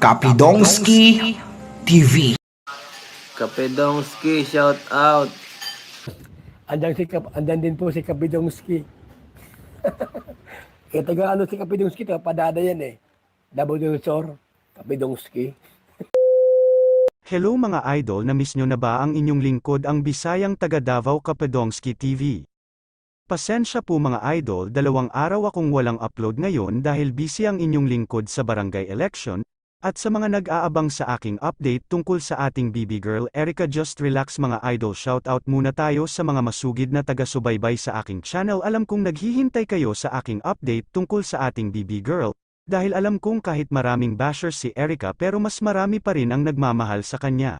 Kapidongski TV. Kapedongski, shout out. Andan din po si Kapidongski. Kaya taga ano si Kapidongski, taga Padada yan eh. Nabudunsor, Kapidongski. Hello mga idol, na-miss nyo na ba ang inyong lingkod ang Bisayang taga Davao Kapedongski TV? Pasensya po mga idol, 2 araw akong walang upload ngayon dahil busy ang inyong lingkod sa barangay election, at sa mga nag-aabang sa aking update tungkol sa ating BB girl Erica, just relax mga idol. Shoutout muna tayo sa mga masugid na taga-subaybay sa aking channel. Alam kong naghihintay kayo sa aking update tungkol sa ating BB girl, dahil alam kong kahit maraming bashers si Erica pero mas marami pa rin ang nagmamahal sa kanya.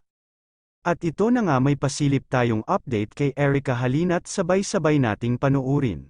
At ito na nga, may pasilip tayong update kay Erica, halina't sabay-sabay nating panuurin.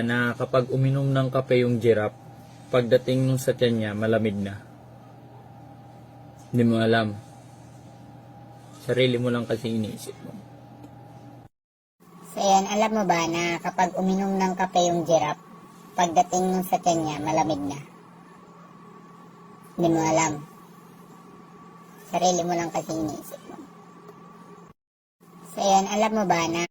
Na kapag uminom ng kape yung giraffe, pagdating nung sa tiyan niya, malamig na. Hindi mo alam. Sarili mo lang kasi iniisip mo. So yan, alam mo ba na kapag uminom ng kape yung giraffe, pagdating nung sa tiyan niya, malamig na? Hindi mo alam. Sarili mo lang kasi iniisip mo. So yan, alam mo ba na